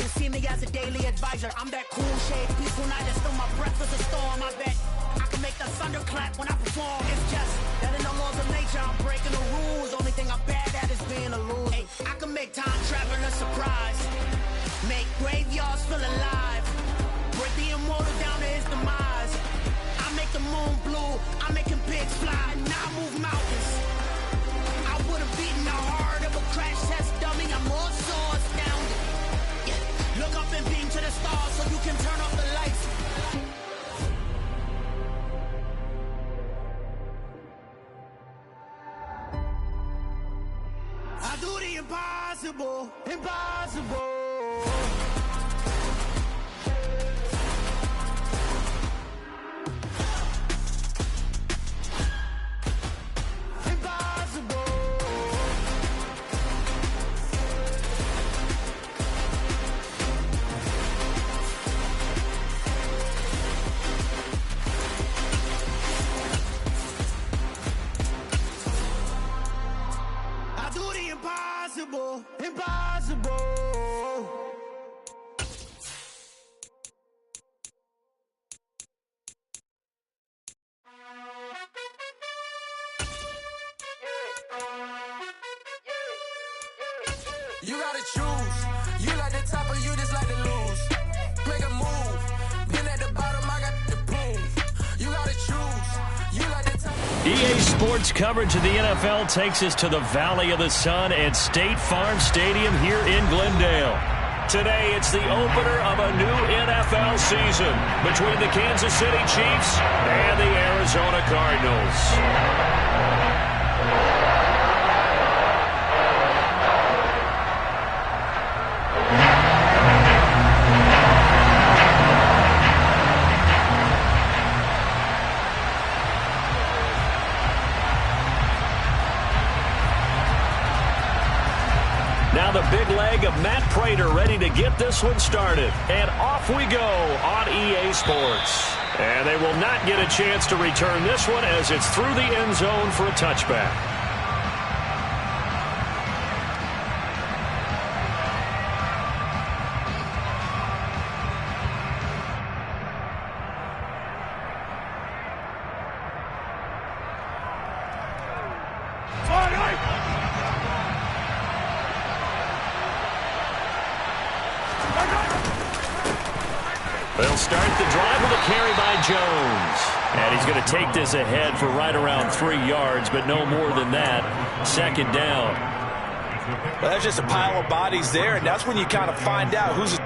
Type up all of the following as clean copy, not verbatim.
can see me as a daily advisor. I'm that cool shade, peaceful night, and still my breath is a storm. I bet I can make the thunder clap when I perform. It's just that in the laws of nature, I'm breaking the rules. Only thing I'm bad at is being a loser. Hey, I can make time travel a surprise, make graveyards feel alive, break the immortal down to his demise. I make the moon blue, I'm making pigs fly, now I move mountains. I would have beaten the heart of a crash test dummy. I'm more so astounded. Yeah. Look up and beam to the stars so you can turn off the lights. I do the impossible, impossible. Impossible, impossible. You gotta choose. You like the top or you just like to lose. Make a move. Been at the bottom, I got the proof. You gotta choose. You like the top. EA Sports coverage of the NFL takes us to the Valley of the Sun at State Farm Stadium here in Glendale. Today, it's the opener of a new NFL season between the Kansas City Chiefs and the Arizona Cardinals. Now the big leg of Matt Prater ready to get this one started. And off we go on EA Sports. And they will not get a chance to return this one as it's through the end zone for a touchback. They'll start the drive with a carry by Jones. And he's going to take this ahead for right around 3 yards, but no more than that. Second down. Well, that's just a pile of bodies there, and that's when you kind of find out who's...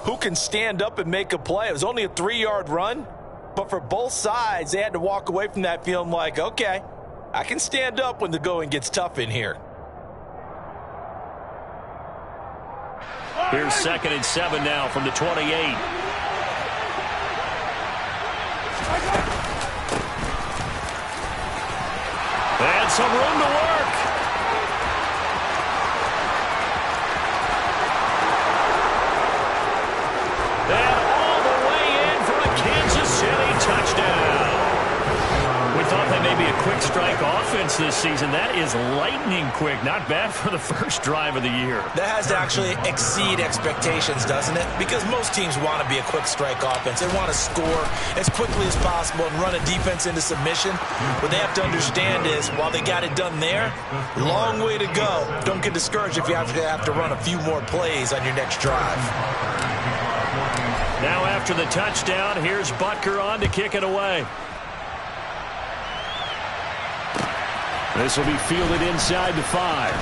Who can stand up and make a play? It was only a 3-yard run, but for both sides, they had to walk away from that feeling like, okay, I can stand up when the going gets tough in here. Here's 2nd and 7 now from the 28. And some room to work. And all the way in for a Kansas City touchdown. We thought that may be a quick strike offense this season. That is lightning quick. Not bad for the first drive of the year. That has to actually exceed expectations, doesn't it? Because most teams want to be a quick strike offense. They want to score as quickly as possible and run a defense into submission. What they have to understand is, while they got it done there, long way to go. Don't get discouraged if you have to run a few more plays on your next drive. Now after the touchdown, here's Butker on to kick it away. This will be fielded inside the 5.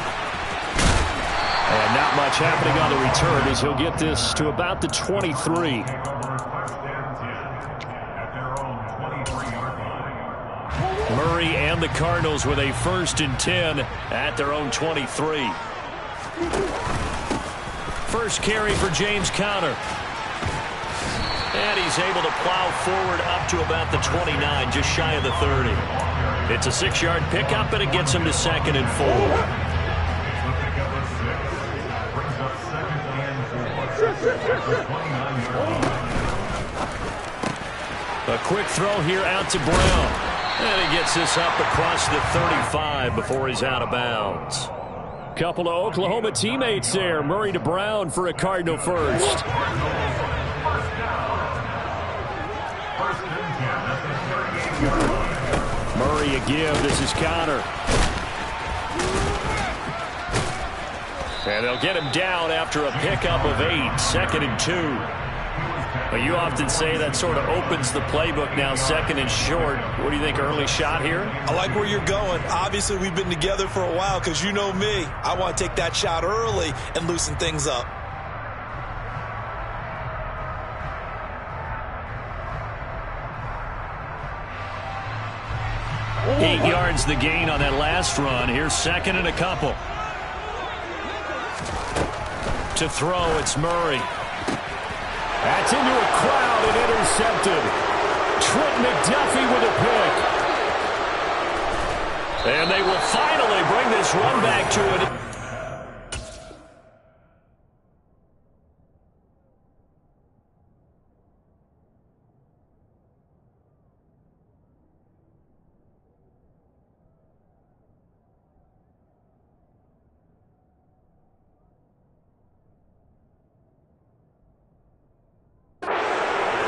And not much happening on the return as he'll get this to about the 23. Murray and the Cardinals with a 1st and 10 at their own 23. First carry for James Conner. And he's able to plow forward up to about the 29, just shy of the 30. It's a 6-yard pickup, and it gets him to 2nd and 4. A quick throw here out to Brown. And he gets this up across the 35 before he's out of bounds. Couple of Oklahoma teammates there. Murray to Brown for a Cardinal first. Murray a give. This is Conner. And they'll get him down after a pickup of 8. 2nd and 2. But you often say that sort of opens the playbook now, 2nd and short. What do you think, early shot here? I like where you're going. Obviously, we've been together for a while because you know me. I want to take that shot early and loosen things up. Oh. 8 yards the gain on that last run. Here's 2nd and a couple. To throw, it's Murray. That's into a crowd and intercepted. Trent McDuffie with a pick. And they will finally bring this run back to it.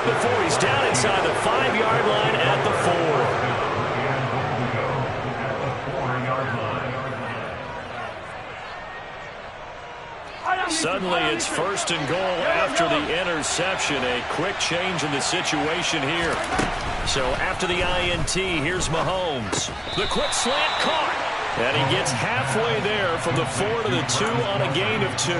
Before he's down inside the 5-yard line at the 4. Suddenly it's 1st and goal after the interception. A quick change in the situation here. So after the INT, here's Mahomes. The quick slant caught. And he gets halfway there from the 4 to the 2 on a gain of 2.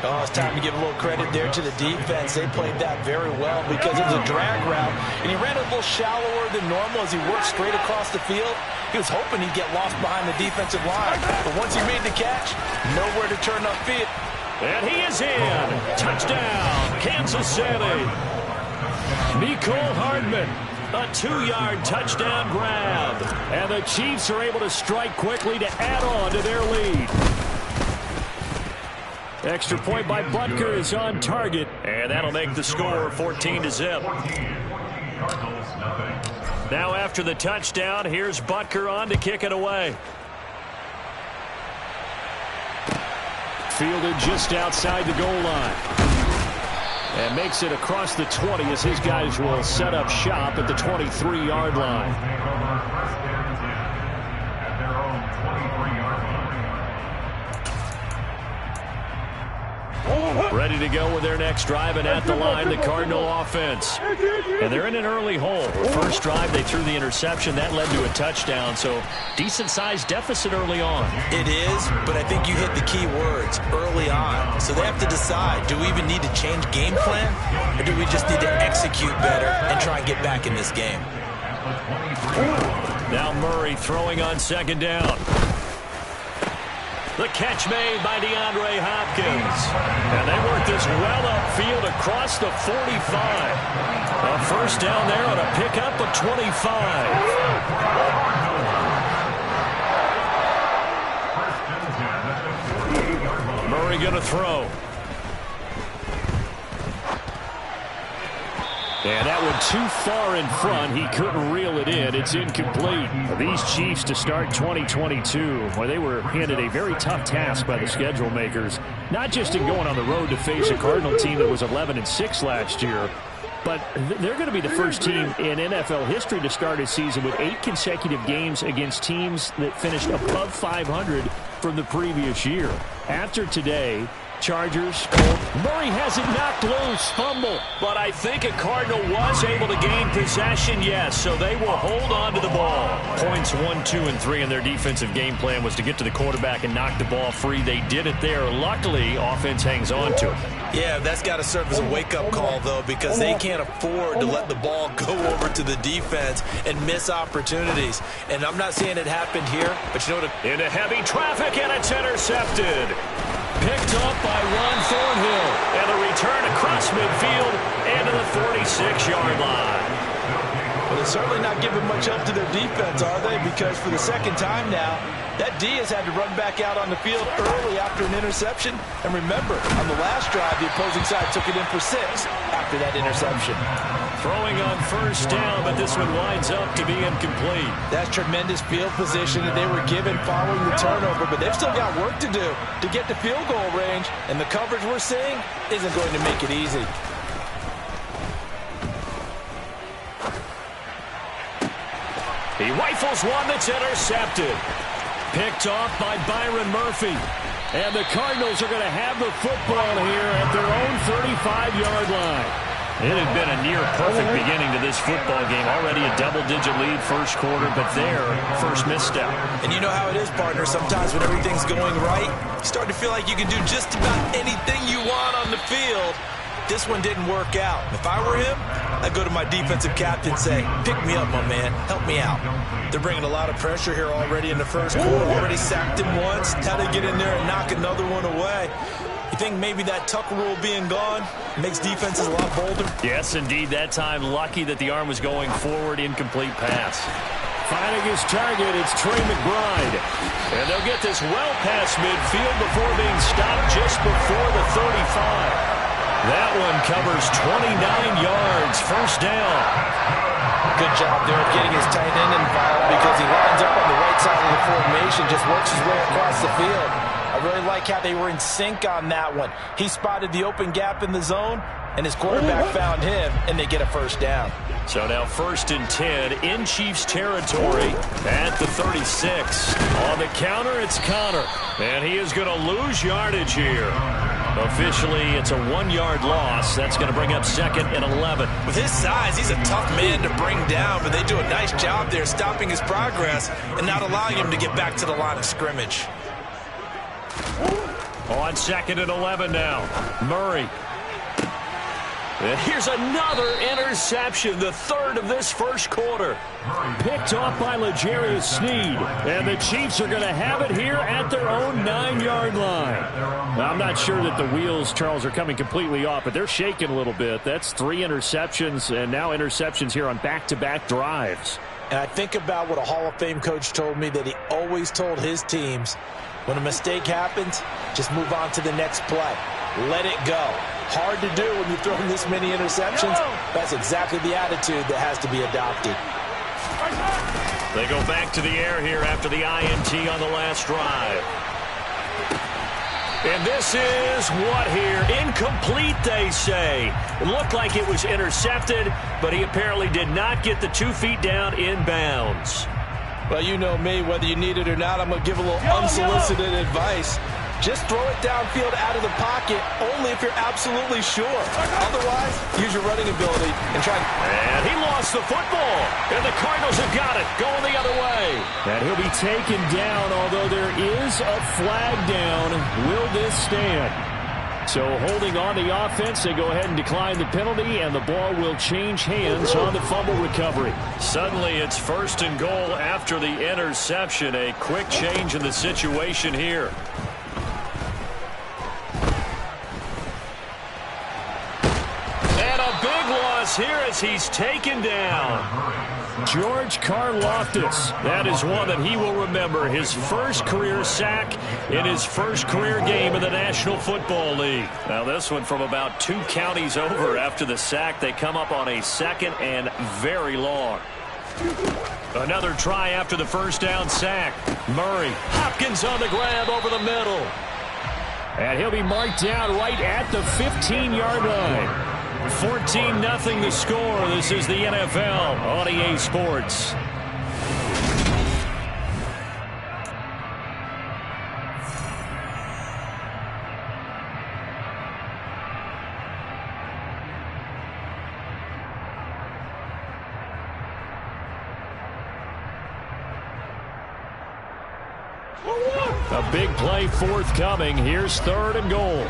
Oh, it's time to give a little credit there to the defense. They played that very well because it was a drag route, and he ran a little shallower than normal as he worked straight across the field. He was hoping he'd get lost behind the defensive line, but once he made the catch, nowhere to turn upfield. And he is in. Touchdown, Kansas City. Mecole Hardman, a 2-yard touchdown grab. And the Chiefs are able to strike quickly to add on to their lead. Extra point by Butker is on target, and that'll make the score 14-0. Now after the touchdown, here's Butker on to kick it away. Fielded just outside the goal line. And makes it across the 20 as his guys will set up shop at the 23-yard line. Ready to go with their next drive, and at the line, the Cardinal offense. And they're in an early hole. First drive, they threw the interception. That led to a touchdown, so decent-sized deficit early on. It is, but I think you hit the key words, early on. So they have to decide, do we even need to change game plan, or do we just need to execute better and try and get back in this game? Now Murray throwing on 2nd down. The catch made by DeAndre Hopkins. And they work this well upfield across the 45. A first down there on a pickup of 25. Murray going to throw. And that one too far in front. He couldn't reel it in. It's incomplete. These Chiefs to start 2022, well, they were handed a very tough task by the schedule makers, not just in going on the road to face a Cardinal team that was 11-6 last year, but they're going to be the first team in NFL history to start a season with 8 consecutive games against teams that finished above 500 from the previous year. After today, Chargers. Murray has it knocked loose. Fumble. But I think a Cardinal was able to gain possession, yes. So they will hold on to the ball. Points 1, 2, and 3 in their defensive game plan was to get to the quarterback and knock the ball free. They did it there. Luckily, offense hangs on to it. Yeah, that's got to serve as a wake-up call, though, because they can't afford to let the ball go over to the defense and miss opportunities. And I'm not saying it happened here, but you know what? Into heavy traffic, and it's intercepted. Picked up by Ron Thornhill. And a return across midfield and to the 46-yard line. Well, they're certainly not giving much help to their defense, are they? Because for the second time now, that D has had to run back out on the field early after an interception. And remember, on the last drive, the opposing side took it in for 6 after that interception. Throwing on first down, but this one winds up to be incomplete. That's tremendous field position that they were given following the turnover, but they've still got work to do to get to field goal range, and the coverage we're seeing isn't going to make it easy. He rifles one that's intercepted. Picked off by Byron Murphy. And the Cardinals are going to have the football here at their own 35-yard line. It had been a near-perfect beginning to this football game. Already a double-digit lead first quarter, but their first misstep. And you know how it is, partner. Sometimes when everything's going right, you start to feel like you can do just about anything you want on the field. This one didn't work out. If I were him, I'd go to my defensive captain and say, pick me up, my man. Help me out. They're bringing a lot of pressure here already in the first quarter. Already sacked him once. How to get in there and knock another one away. You think maybe that tuck rule being gone makes defenses a lot bolder? Yes, indeed. That time, lucky that the arm was going forward. Incomplete pass. Finding his target, it's Trey McBride. And they'll get this well past midfield before being stopped just before the 35. That one covers 29 yards. First down. Good job there of getting his tight end involved because he lines up on the right side of the formation, just works his way across the field. I really like how they were in sync on that one. He spotted the open gap in the zone, and his quarterback found him, and they get a first down. So now 1st and 10 in Chiefs territory at the 36. On the counter, it's Connor. And he is going to lose yardage here. Officially, it's a 1-yard loss. That's going to bring up 2nd and 11. With his size, he's a tough man to bring down, but they do a nice job there stopping his progress and not allowing him to get back to the line of scrimmage. On 2nd and 11 now. Murray. And here's another interception, the 3rd of this first quarter. Picked off by L'Jarius Sneed. And the Chiefs are going to have it here at their own 9-yard line. Now, I'm not sure that the wheels, Charles, are coming completely off, but they're shaking a little bit. That's 3 interceptions, and now interceptions here on back-to-back drives. And I think about what a Hall of Fame coach told me that he always told his teams, when a mistake happens, just move on to the next play. Let it go. Hard to do when you've thrown this many interceptions. That's exactly the attitude that has to be adopted. They go back to the air here after the INT on the last drive. And this is what here? Incomplete, they say. It looked like it was intercepted, but he apparently did not get the 2 feet down in bounds. Well, you know me, whether you need it or not, I'm going to give a little unsolicited advice. Just throw it downfield out of the pocket only if you're absolutely sure. Otherwise, use your running ability and try. And he lost the football. And the Cardinals have got it. Going the other way. And he'll be taken down, although there is a flag down. Will this stand? So holding on the offense, they go ahead and decline the penalty, and the ball will change hands on the fumble recovery. Suddenly, it's 1st and goal after the interception. A quick change in the situation here. Here as he's taken down. George Karlaftis. That is one that he will remember. His first career sack in his first career game in the National Football League. Now this one from about 2 counties over after the sack. They come up on a 2nd and very long. Another try after the first down sack. Murray. Hopkins on the grab over the middle. And he'll be marked down right at the 15-yard line. 14-0 the score. This is the NFL on EA Sports. A big play forthcoming. Here's 3rd and goal.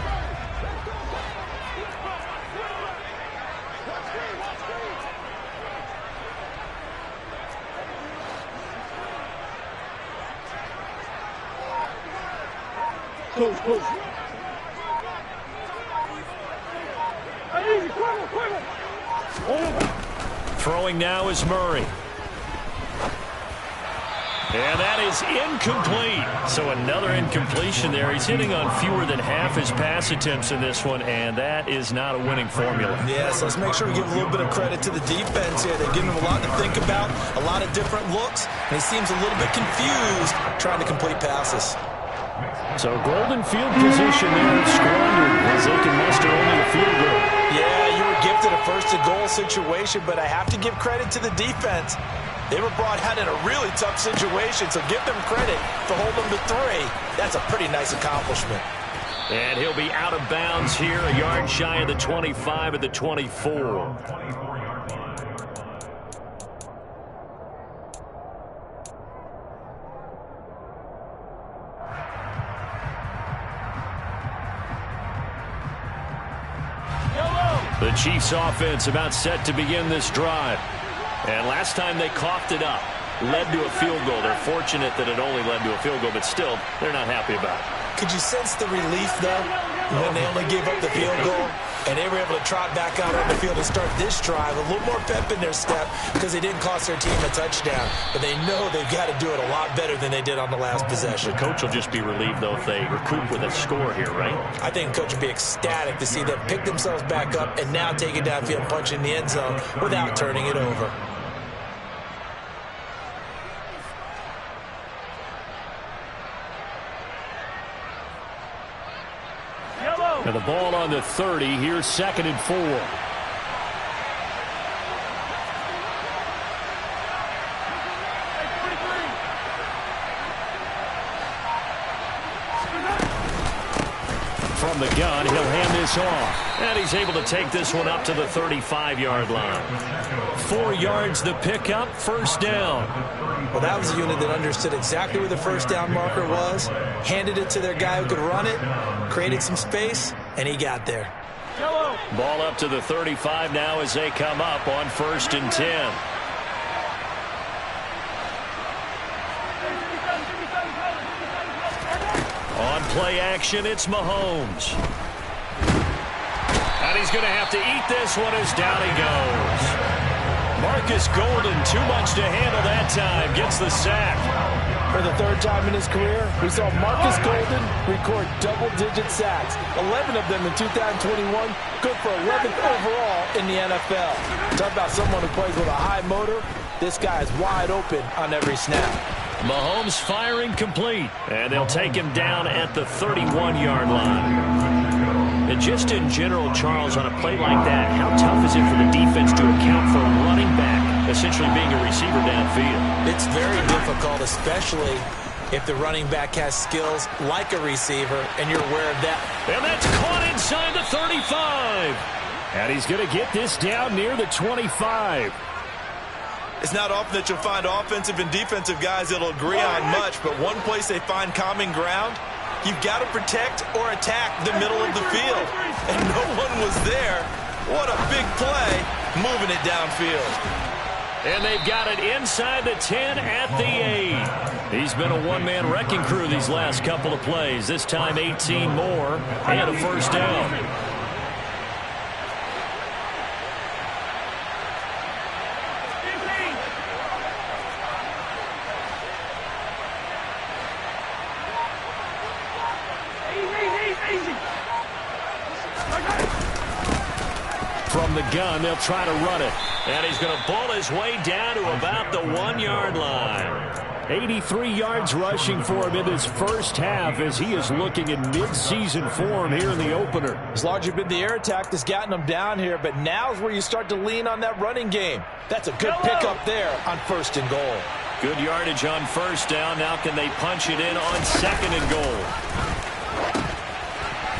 Close. Throwing now is Murray. And that is incomplete. So another incompletion there. He's hitting on fewer than half his pass attempts in this one, and that is not a winning formula. Yes, let's make sure we give a little bit of credit to the defense here. They're giving him a lot to think about, a lot of different looks, and he seems a little bit confused trying to complete passes. So golden field position there squandered as they can muster only a field goal. Yeah, you were gifted a 1st-and-goal situation, but I have to give credit to the defense. They were brought out in a really tough situation, so give them credit for holding them to 3. That's a pretty nice accomplishment. And he'll be out of bounds here, a yard shy of the 25 at the 24. The Chiefs offense about set to begin this drive. And last time they coughed it up, led to a field goal. They're fortunate that it only led to a field goal, but still, they're not happy about it. Could you sense the relief, though, when they only gave up the field goal and they were able to trot back out on the field and start this drive? A little more pep in their step because they didn't cost their team a touchdown. But they know they've got to do it a lot better than they did on the last possession. The coach will just be relieved, though, if they recoup with a score here, right? I think the coach will be ecstatic to see them pick themselves back up and now take it downfield and punch in the end zone without turning it over. And the ball on the 30. Here's 2nd and 4. From the gun, he'll hand this off. And he's able to take this one up to the 35-yard line. 4 yards the pickup, 1st down. Well, that was a unit that understood exactly where the 1st down marker was, handed it to their guy who could run it, created some space, and he got there. Ball up to the 35 now as they come up on 1st and 10. On play action, it's Mahomes. And he's going to have to eat this one as down he goes. Marcus Golden, too much to handle that time, gets the sack. For the 3rd time in his career, we saw Marcus Golden record double-digit sacks. 11 of them in 2021, good for 11th overall in the NFL. Talk about someone who plays with a high motor. This guy is wide open on every snap. Mahomes firing complete, and they'll take him down at the 31-yard line. And just in general, Charles, on a play like that, how tough is it for the defense to account for a running back essentially being a receiver downfield? It's very difficult, especially if the running back has skills like a receiver, and you're aware of that. And that's caught inside the 35. And he's going to get this down near the 25. It's not often that you'll find offensive and defensive guys that'll agree on much, but one place they find common ground, you've got to protect or attack the middle of the field. And no one was there. What a big play, moving it downfield. And they've got it inside the 10 at the 8. He's been a one-man wrecking crew these last couple of plays. This time 18 more and a 1st down. From the gun, they'll try to run it. And he's going to ball his way down to about the 1-yard line. 83 yards rushing for him in this first half as he is looking in mid-season form here in the opener. It's largely been the air attack that's gotten him down here, but now's where you start to lean on that running game. That's a good pickup there on 1st and goal. Good yardage on 1st down. Now can they punch it in on 2nd and goal?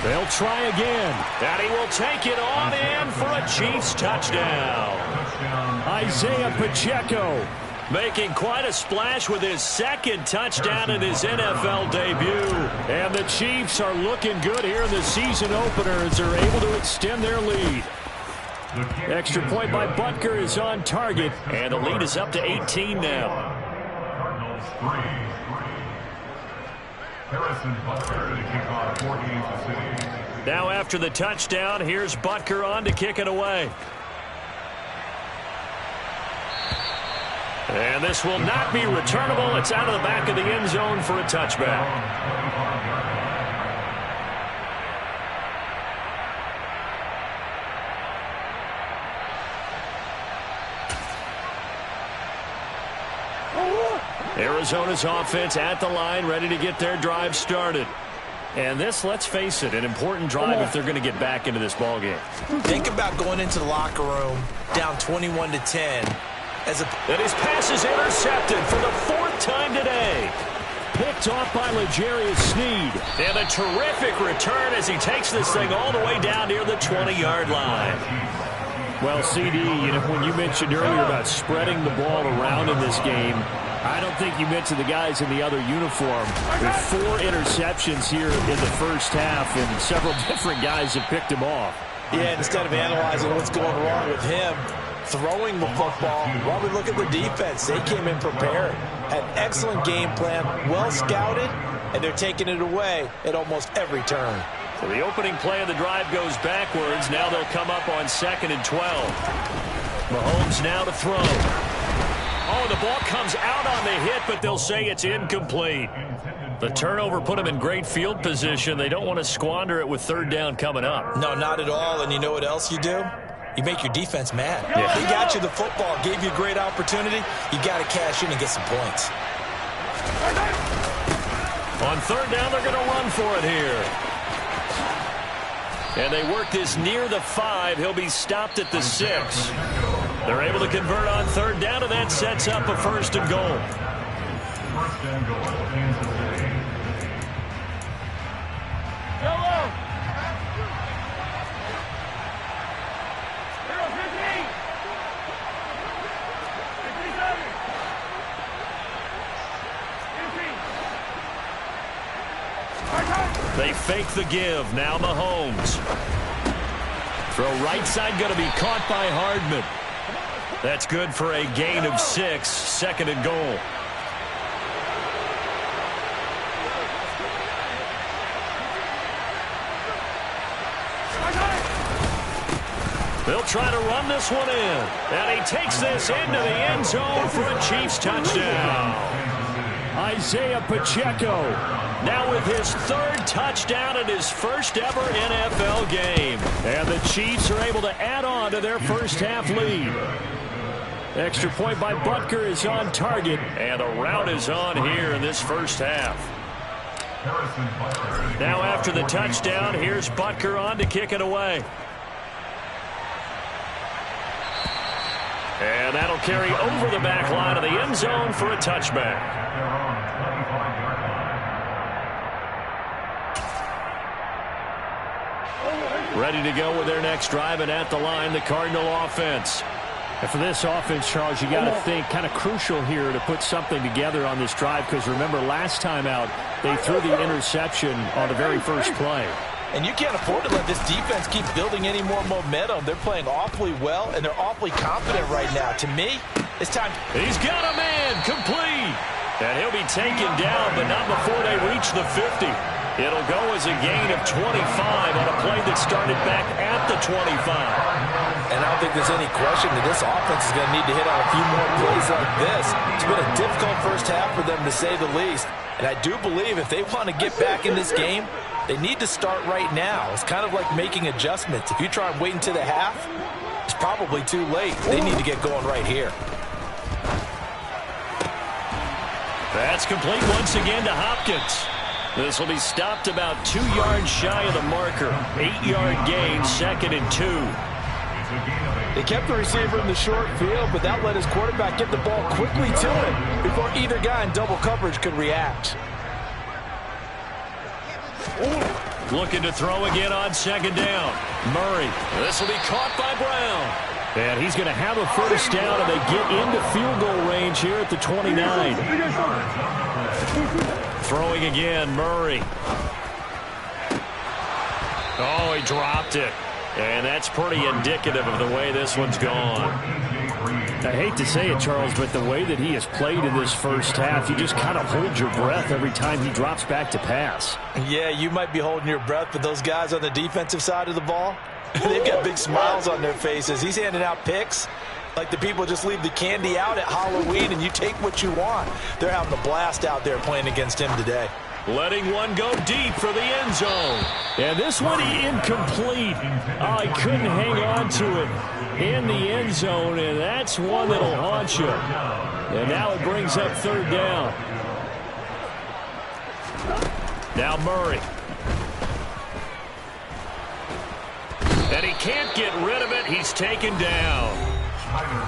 They'll try again, and he will take it on in for a Chiefs touchdown. Isaiah Pacheco Making quite a splash with his second touchdown in his NFL debut. And the Chiefs are looking good here in the season opener as they're able to extend their lead. Extra point by Butker is on target, and the lead is up to 18 now. Cardinals 3. Harrison Butker to kick off 14 to City. Now after the touchdown, here's Butker on to kick it away. And this will not be returnable. It's out of the back of the end zone for a touchback. Arizona's offense at the line, ready to get their drive started. And this, let's face it, an important drive if they're going to get back into this ballgame. Think about going into the locker room down 21-10. And his pass is intercepted for the fourth time today. Picked off by L'Jarius Sneed. And a terrific return as he takes this thing all the way down near the 20-yard line. Well, CD, you know, when you mentioned earlier about spreading the ball around in this game, I don't think you mentioned the guys in the other uniform. With 4 interceptions here in the first half, and several different guys have picked him off. Yeah, instead of analyzing what's going wrong with him throwing the football, well, we look at the defense. They came in prepared, had an excellent game plan, well scouted, and they're taking it away at almost every turn. So the opening play of the drive goes backwards. Now they'll come up on 2nd and 12. Mahomes now to throw. Oh, the ball comes out on the hit, but they'll say it's incomplete. The turnover put them in great field position. They don't want to squander it with 3rd down coming up. No, not at all. And you know what else you do? You make your defense mad. Yeah. He got you the football, gave you a great opportunity. You got to cash in and get some points. On 3rd down, they're going to run for it here. And they work this near the 5. He'll be stopped at the 6. They're able to convert on 3rd down, and that sets up a 1st and goal. 1st and goal, Kansas City. They fake the give. Now Mahomes. Throw right side, going to be caught by Hardman. That's good for a gain of 6. 2nd and goal. They'll try to run this one in. And he takes this into the end zone for a Chiefs touchdown. Isaiah Pacheco now with his 3rd touchdown in his first ever NFL game. And the Chiefs are able to add on to their first half lead. Extra point by Butker is on target. And a rout is on here in this first half. Now after the touchdown, here's Butker on to kick it away. And that'll carry over the back line of the end zone for a touchback. Ready to go with their next drive, and at the line, the Cardinal offense. And for this offense, Charles, you got to think kind of crucial here to put something together on this drive, because remember, last time out, they threw the interception on the very first play. And you can't afford to let this defense keep building any more momentum. They're playing awfully well, and they're awfully confident right now. To me, it's time. He's got a man, complete. And he'll be taken down, but not before they reach the 50. It'll go as a gain of 25 on a play that started back at the 25. And I don't think there's any question that this offense is going to need to hit on a few more plays like this. It's been a difficult first half for them, to say the least. And I do believe if they want to get back in this game, they need to start right now. It's kind of like making adjustments. If you try and wait until the half, it's probably too late. They need to get going right here. That's complete once again to Hopkins. This will be stopped about 2 yards shy of the marker. 8-yard gain, 2nd and 2. They kept the receiver in the short field, but that let his quarterback get the ball quickly to him before either guy in double coverage could react. Looking to throw again on 2nd down. Murray. This will be caught by Brown. And he's going to have a first down, and they get into field goal range here at the 29. Throwing again, Murray. Oh, he dropped it. And that's pretty indicative of the way this one's gone. I hate to say it, Charles, but the way that he has played in this first half, you just kind of hold your breath every time he drops back to pass. Yeah, you might be holding your breath, but those guys on the defensive side of the ball, they've got big smiles on their faces. He's handing out picks like the people just leave the candy out at Halloween and you take what you want. They're having a blast out there playing against him today. Letting one go deep for the end zone. And this one incomplete. Oh, he couldn't hang on to it in the end zone, and that's one that'll haunt you. And now it brings up third down. Now Murray. And he can't get rid of it. He's taken down.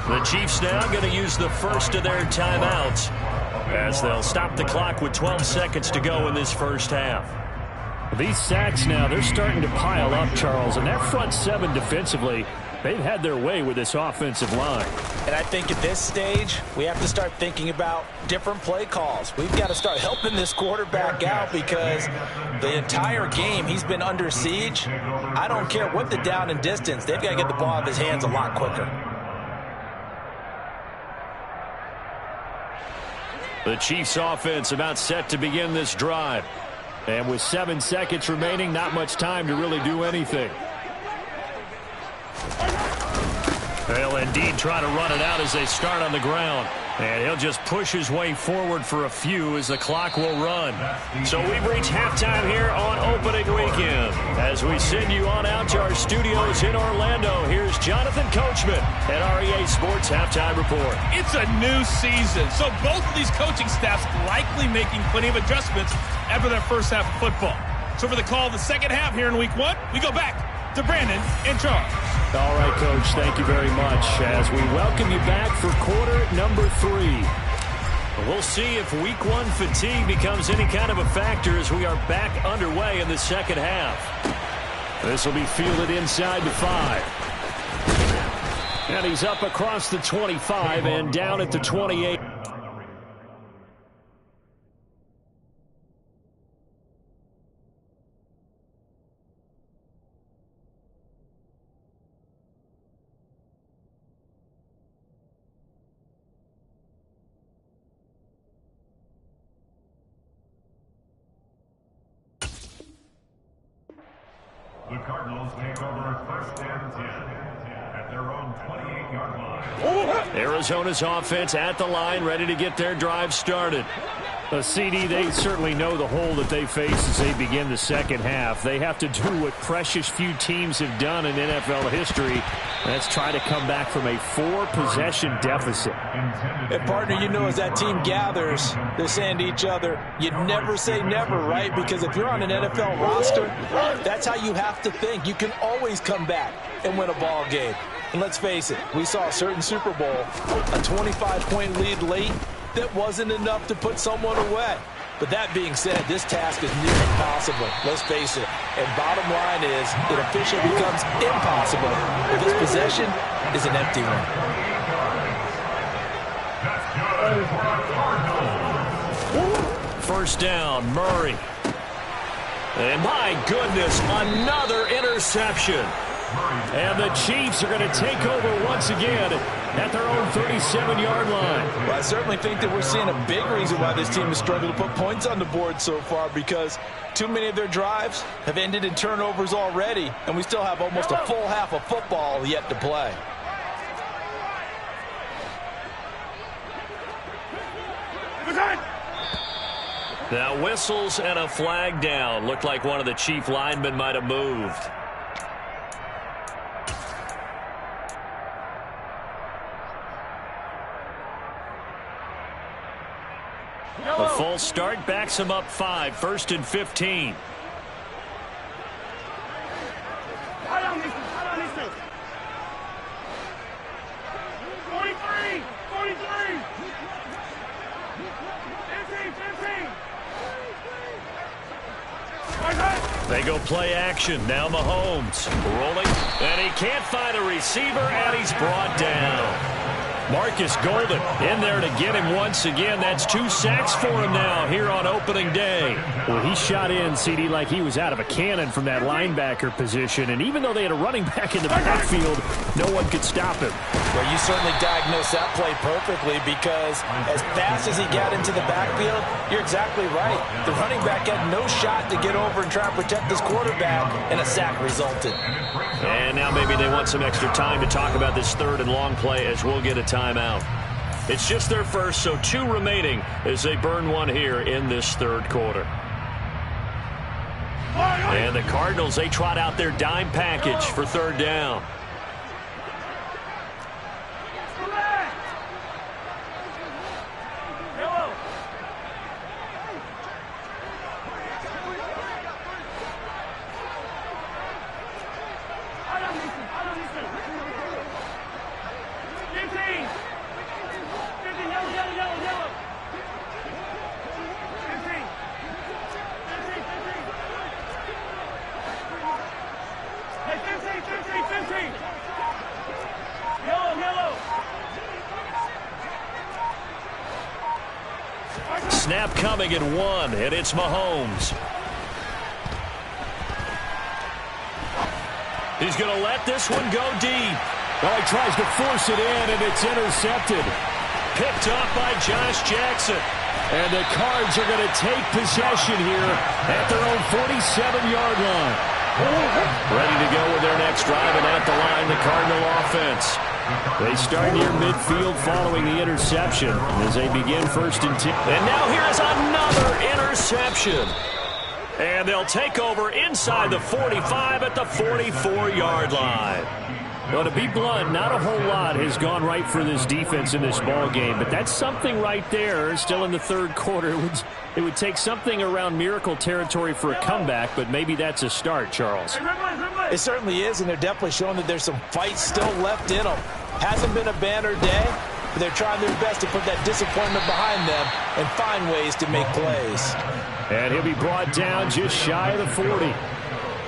The Chiefs now going to use the first of their timeouts as they'll stop the clock with 12 seconds to go in this first half. These sacks now, they're starting to pile up, Charles, and that front seven defensively, they've had their way with this offensive line. And I think at this stage, we have to start thinking about different play calls. We've got to start helping this quarterback out because the entire game he's been under siege. I don't care what the down and distance, they've got to get the ball out of his hands a lot quicker. The Chiefs offense about set to begin this drive. And with 7 seconds remaining, not much time to really do anything. They'll indeed try to run it out as they start on the ground. And he'll just push his way forward for a few as the clock will run. So we've reached halftime here on opening weekend. As we send you on out to our studios in Orlando, here's Jonathan Coachman at REA Sports Halftime Report. It's a new season, so both of these coaching staffs likely making plenty of adjustments after their first half of football. So for the call of the second half here in week one, we go back to Brandon and Charles. All right, Coach, thank you very much as we welcome you back for quarter number 3. We'll see if week one fatigue becomes any kind of a factor as we are back underway in the second half. This will be fielded inside the 5. And he's up across the 25 and down at the 28. The Cardinals take over first and 10 at their own 28-yard line. Arizona's offense at the line, ready to get their drive started. A CD, they certainly know the hole that they face as they begin the second half. They have to do what precious few teams have done in NFL history. That's try to come back from a 4-possession deficit. And, partner, you know as that team gathers, they're saying to each other, you never say never, right? Because if you're on an NFL roster, that's how you have to think. You can always come back and win a ball game. And let's face it, we saw a certain Super Bowl, a 25-point lead late, that wasn't enough to put someone away. But that being said, this task is near impossible. Let's face it. And bottom line is, it officially becomes impossible if this possession is an empty one. First down, Murray. And my goodness, another interception. And the Chiefs are going to take over once again at their own 37-yard line. Well, I certainly think that we're seeing a big reason why this team has struggled to put points on the board so far, because too many of their drives have ended in turnovers already, and we still have almost a full half of football yet to play. Now whistles and a flag down. Looked like one of the Chief linemen might have moved. A full start backs him up 5, 1st and 15. They go play action. Now Mahomes rolling, and he can't find a receiver, and he's brought down. Marcus Golden in there to get him once again. That's 2 sacks for him now here on opening day. Well, he shot in, CD, like he was out of a cannon from that linebacker position. And even though they had a running back in the backfield, no one could stop him. Well, you certainly diagnosed that play perfectly because as fast as he got into the backfield, you're exactly right. The running back had no shot to get over and try and protect his quarterback, and a sack resulted. And now maybe they want some extra time to talk about this 3rd and long play as we'll get a timeout. It's just their first, so 2 remaining as they burn one here in this 3rd quarter. And the Cardinals, they trot out their dime package for 3rd down. Snap coming at 1, and it's Mahomes. He's going to let this one go deep. Well, he tries to force it in, and it's intercepted. Picked off by Josh Jackson. And the Cards are going to take possession here at their own 47-yard line. Ready to go with their next drive, and at the line, the Cardinal offense. They start near midfield following the interception as they begin 1st and 10. And now here's another interception. And they'll take over inside the 45 at the 44-yard line. Well, to be blunt, not a whole lot has gone right for this defense in this ball game, but that's something right there. Still in the 3rd quarter. It would take something around miracle territory for a comeback, but maybe that's a start, Charles. It certainly is, and they're definitely showing that there's some fight still left in them. Hasn't been a banner day, but they're trying their best to put that disappointment behind them and find ways to make plays. And he'll be brought down just shy of the 40.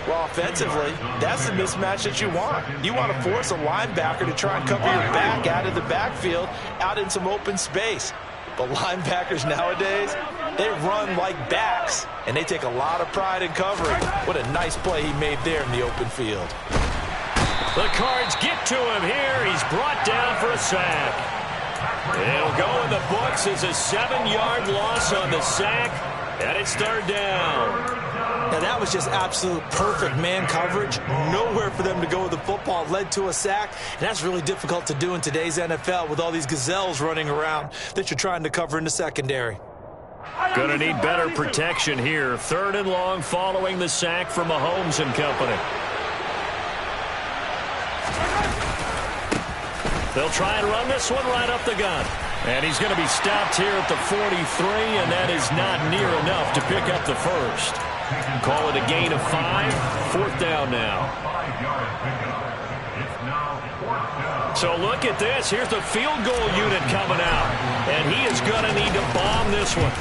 Well, offensively, that's the mismatch that you want. You want to force a linebacker to try and cover your back out of the backfield, out in some open space. But linebackers nowadays, they run like backs, and they take a lot of pride in covering. What a nice play he made there in the open field. The Cards get to him here. He's brought down for a sack. It'll go in the books as a 7-yard loss on the sack, and it's 3rd down. Now, that was just absolute perfect man coverage. Nowhere for them to go with the football. It led to a sack, and that's really difficult to do in today's NFL with all these gazelles running around that you're trying to cover in the secondary. Gonna need better protection here. 3rd and long following the sack from Mahomes and company. They'll try and run this one right up the gut. And he's going to be stopped here at the 43, and that is not near enough to pick up the 1st. Call it a gain of 5. 4th down now. So look at this. Here's the field goal unit coming out. And he is going to need to bomb this one.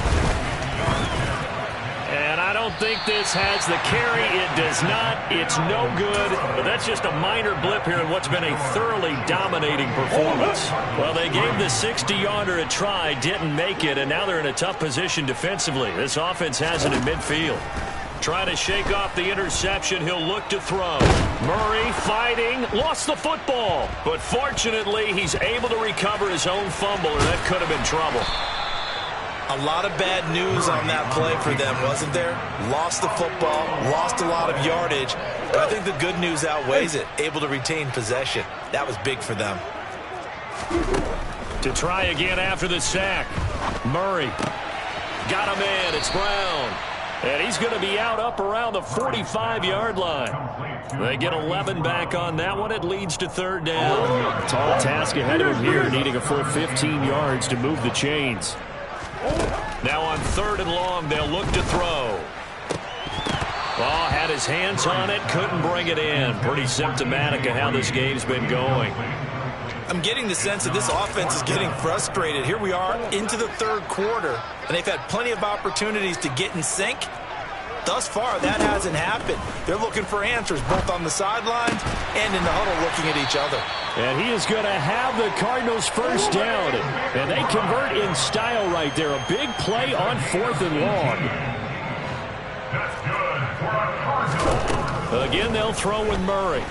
And I don't think this has the carry. It does not. It's no good. But that's just a minor blip here in what's been a thoroughly dominating performance. Well, they gave the 60-yarder a try, didn't make it, and now they're in a tough position defensively. This offense has it in midfield. Trying to shake off the interception. He'll look to throw. Murray fighting. Lost the football. But fortunately, he's able to recover his own fumble, or that could have been trouble. A lot of bad news on that play for them, wasn't there? Lost the football, lost a lot of yardage, but I think the good news outweighs it. Able to retain possession. That was big for them. To try again after the sack. Murray. Got him in. It's Brown. And he's going to be out up around the 45-yard line. They get 11 back on that one. It leads to 3rd down. Tall task ahead of him here, needing a full 15 yards to move the chains. Now on 3rd and long, they'll look to throw. Ball had his hands on it, couldn't bring it in. Pretty symptomatic of how this game's been going. I'm getting the sense that this offense is getting frustrated. Here we are into the 3rd quarter, and they've had plenty of opportunities to get in sync, Thus far, that hasn't happened. They're looking for answers both on the sidelines and in the huddle looking at each other. And he is going to have the Cardinals first down. And they convert in style right there. A big play on 4th and long. That's good for a Cardinal. Again, they'll throw with Murray.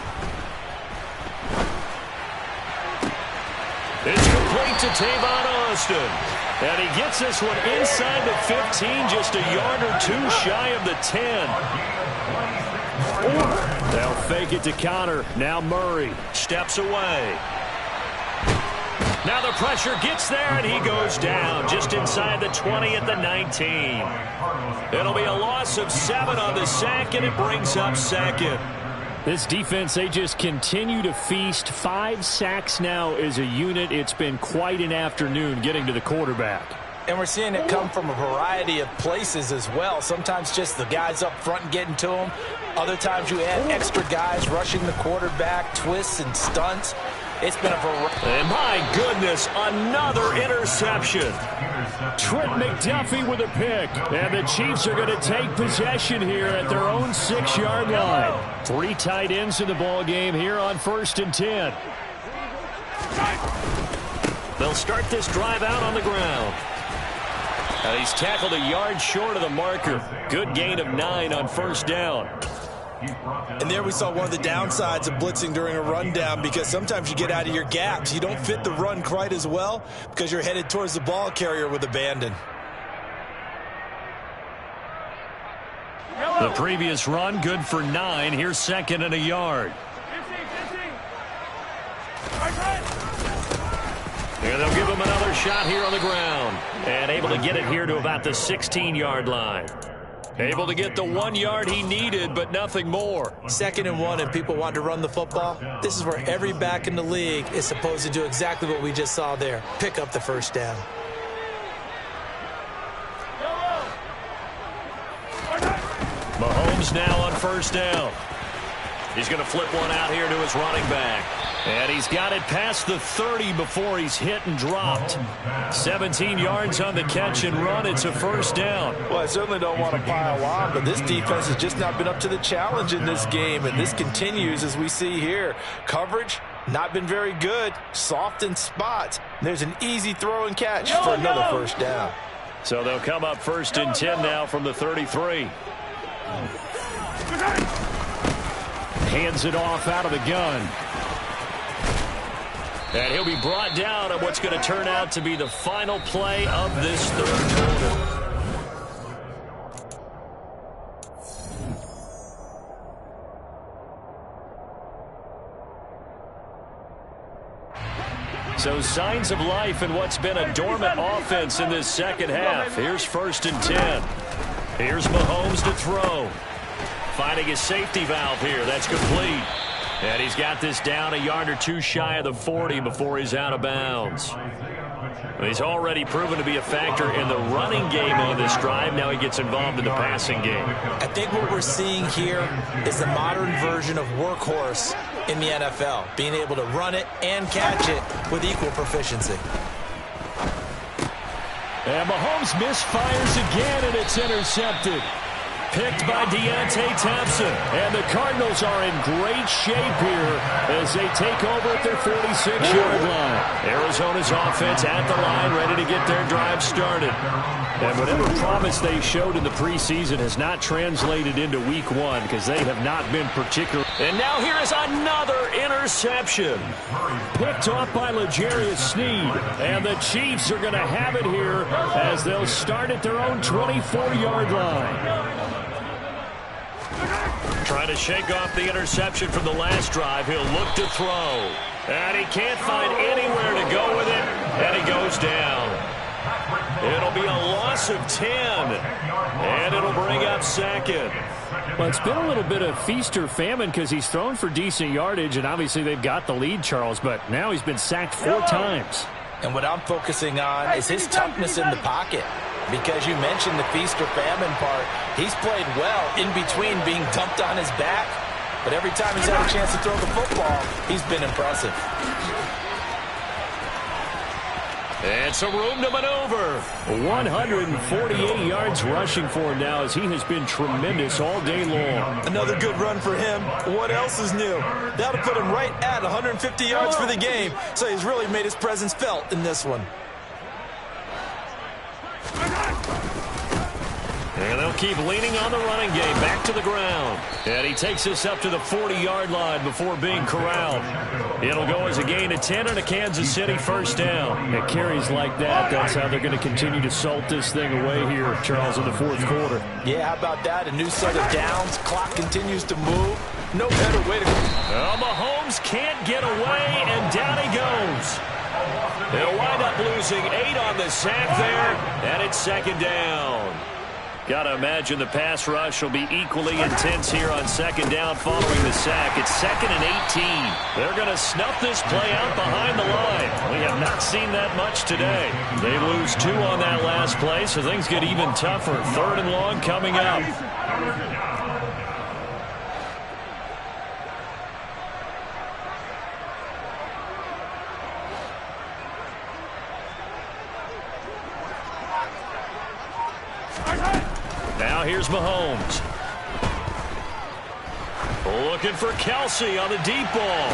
It's complete to Tavon Austin. And he gets this one inside the 15, just a yard or two shy of the 10. They'll fake it to Connor. Now Murray steps away. Now the pressure gets there, and he goes down just inside the 20 at the 19. It'll be a loss of 7 on the sack, and it brings up 2nd. This defense, they just continue to feast. 5 sacks now as a unit. It's been quite an afternoon getting to the quarterback. And we're seeing it come from a variety of places as well. Sometimes just the guys up front getting to him. Other times you add extra guys rushing the quarterback, twists and stunts. It's been a variety. And my goodness, another interception. Trent McDuffie with a pick. And the Chiefs are going to take possession here at their own 6-yard line. 3 tight ends in the ball game here on 1st and 10. They'll start this drive out on the ground. And he's tackled a yard short of the marker. Good gain of 9 on 1st down. And there we saw one of the downsides of blitzing during a rundown, because sometimes you get out of your gaps. You don't fit the run quite as well because you're headed towards the ball carrier with abandon. The previous run good for 9. Here's 2nd and a yard. And they'll give him another shot here on the ground. And able to get it here to about the 16-yard line. Able to get the 1 yard he needed, but nothing more. 2nd and 1, and people want to run the football. This is where every back in the league is supposed to do exactly what we just saw there. Pick up the 1st down. Mahomes now on 1st down. He's going to flip one out here to his running back. And he's got it past the 30 before he's hit and dropped. 17 yards on the catch and run. It's a 1st down. Well, I certainly don't want to pile on, but this defense has just not been up to the challenge in this game, and this continues as we see here. Coverage, not been very good. Soft in spots. There's an easy throw and catch for another 1st down. So they'll come up 1st and 10 now from the 33. Hands it off out of the gun. And he'll be brought down on what's going to turn out to be the final play of this 3rd quarter. So signs of life in what's been a dormant offense in this 2nd half. Here's 1st and 10. Here's Mahomes to throw. Finding his safety valve here. That's complete. And he's got this down a yard or 2 shy of the 40 before he's out of bounds. He's already proven to be a factor in the running game on this drive. Now he gets involved in the passing game. I think what we're seeing here is the modern version of workhorse in the NFL, being able to run it and catch it with equal proficiency. And Mahomes misfires again, and it's intercepted. Picked by Deontay Thompson. And the Cardinals are in great shape here as they take over at their 46-yard line. Arizona's offense at the line, ready to get their drive started. And whatever promise they showed in the preseason has not translated into week 1 because they have not been particular. And now here is another interception. Picked off by L'Jarius Sneed. And the Chiefs are going to have it here as they'll start at their own 24-yard line. Trying to shake off the interception from the last drive. He'll look to throw. And he can't find anywhere to go with it. And he goes down. It'll be a loss of 10. And it'll bring up 2nd. Well, it's been a little bit of feast or famine because he's thrown for decent yardage, and obviously they've got the lead, Charles, but now he's been sacked 4 times. And what I'm focusing on is his toughness in the pocket. Because you mentioned the feast or famine part. He's played well in between being dumped on his back. But every time he's had a chance to throw the football, he's been impressive. And some room to maneuver. 148 yards rushing for him now as he has been tremendous all day long. Another good run for him. What else is new? That'll put him right at 150 yards for the game, so he's really made his presence felt in this one. And they'll keep leaning on the running game. Back to the ground. And he takes us up to the 40-yard line before being corralled. It'll go as a gain of 10 and a Kansas City first down. At carries like that, that's how they're going to continue to salt this thing away here, Charles, in the fourth quarter. Yeah, how about that? A new set of downs. Clock continues to move. No better way to go. Well, Mahomes can't get away, and down he goes. They'll wind up losing 8 on the sack there, and it's second down. Got to imagine the pass rush will be equally intense here on second down following the sack. It's 2nd and 18. They're going to snuff this play out behind the line. We have not seen that much today. They lose 2 on that last play, so things get even tougher. 3rd and long coming up. Now here's Mahomes. Looking for Kelsey on the deep ball.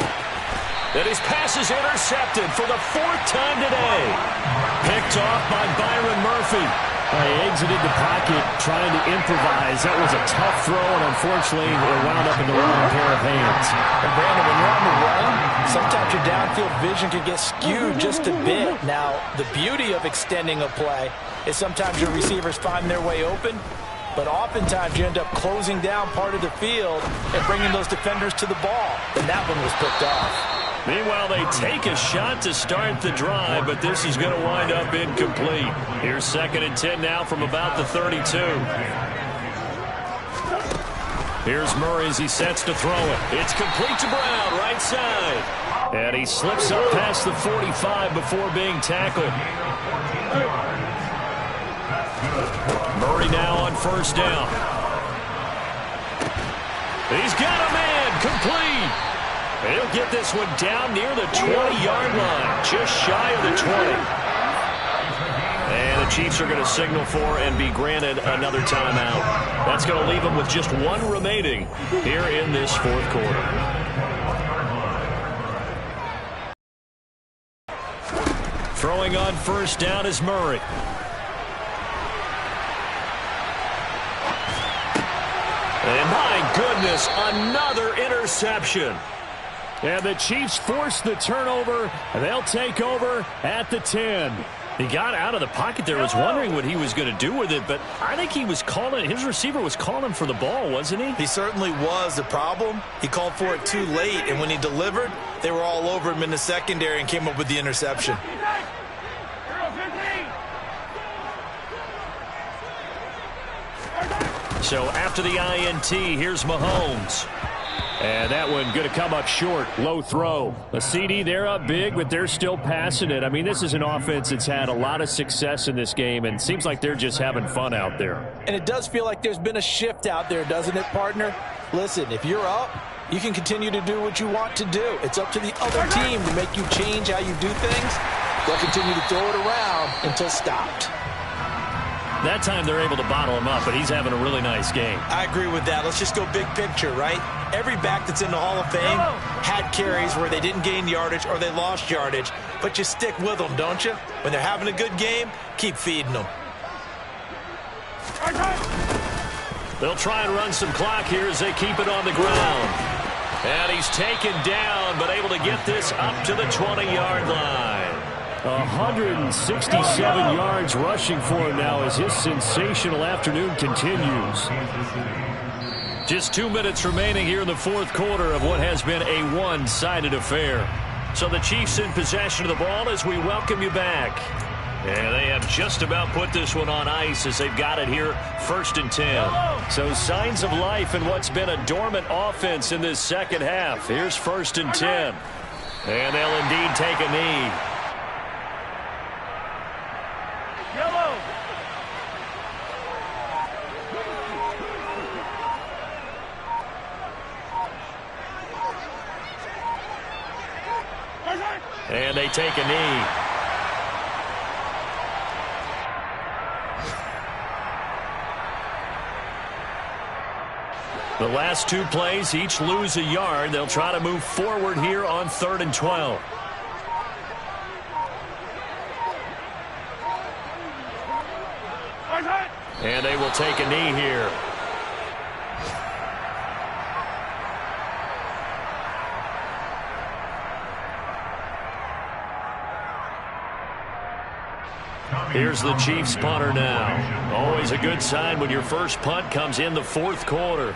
And his pass is intercepted for the 4th time today. Picked off by Byron Murphy. He exited the pocket trying to improvise. That was a tough throw, and unfortunately, it wound up in the wrong pair of hands. And Brandon, when you're on the run, sometimes your downfield vision can get skewed just a bit. Now, the beauty of extending a play is sometimes your receivers find their way open, but oftentimes you end up closing down part of the field and bringing those defenders to the ball. And that one was picked off. Meanwhile, they take a shot to start the drive, but this is going to wind up incomplete. Here's 2nd and 10 now from about the 32. Here's Murray as he sets to throw it. It's complete to Brown, right side. And he slips up past the 45 before being tackled. Murray now on first down. He's got a man, complete. He'll get this one down near the 20-yard line, just shy of the 20. And the Chiefs are going to signal for and be granted another timeout. That's going to leave them with just 1 remaining here in this fourth quarter. Throwing on first down is Murray. And my goodness, another interception. And the Chiefs force the turnover. They'll take over at the 10. He got out of the pocket there. Was wondering what he was going to do with it, but I think he was calling, his receiver was calling for the ball, wasn't he? He certainly was. The problem, he called for it too late, and when he delivered, they were all over him in the secondary and came up with the interception. So after the INT, here's Mahomes. And that one going to come up short. Low throw. A CD, they're up big, but they're still passing it. I mean, this is an offense that's had a lot of success in this game, and seems like they're just having fun out there. And it does feel like there's been a shift out there, doesn't it, partner? Listen, if you're up, you can continue to do what you want to do. It's up to the other team to make you change how you do things. They'll continue to throw it around until stopped. That time they're able to bottle him up, but he's having a really nice game. I agree with that. Let's just go big picture, right? Every back that's in the Hall of Fame had carries where they didn't gain yardage or they lost yardage, but you stick with them, don't you? When they're having a good game, keep feeding them. They'll try and run some clock here as they keep it on the ground. And he's taken down, but able to get this up to the 20-yard line. 167 yards rushing for him now as his sensational afternoon continues. Just 2 minutes remaining here in the fourth quarter of what has been a one-sided affair. So the Chiefs in possession of the ball as we welcome you back. And they have just about put this one on ice as they've got it here, 1st and 10. So signs of life in what's been a dormant offense in this second half. Here's 1st and 10. And they'll indeed take a knee. And they take a knee. The last two plays, each lose a yard. They'll try to move forward here on 3rd and 12. And they will take a knee here. Here's the Chiefs punter now. Always a good sign when your first punt comes in the 4th quarter.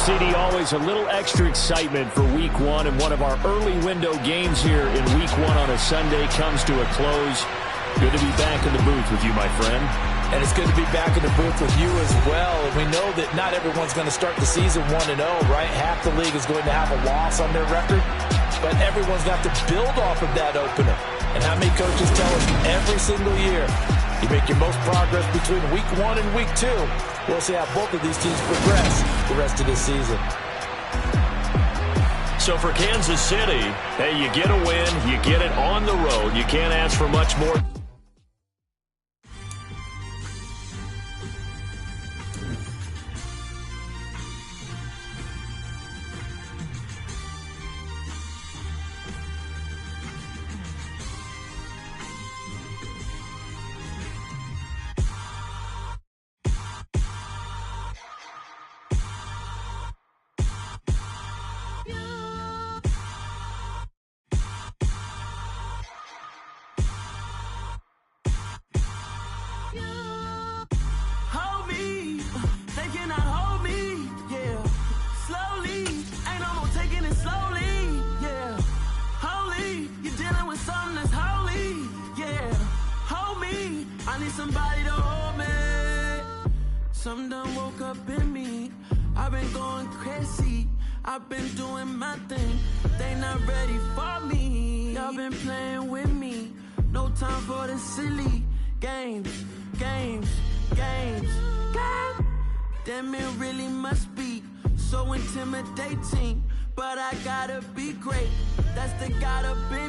CD, always a little extra excitement for Week 1, and one of our early window games here in Week 1 on a Sunday comes to a close. Good to be back in the booth with you, my friend. And it's good to be back in the booth with you as well. And we know that not everyone's going to start the season 1-0, right? Half the league is going to have a loss on their record, but everyone's got to build off of that opener. And how many coaches tell us every single year, you make your most progress between Week 1 and Week 2. We'll see how both of these teams progress the rest of this season. So for Kansas City, hey, you get a win, you get it on the road. You can't ask for much more. Somebody to hold me. Something done woke up in me. I've been going crazy. I've been doing my thing. They not ready for me. Y'all been playing with me. No time for the silly games. Damn, it really must be so intimidating. But I gotta be great. That's the gotta be.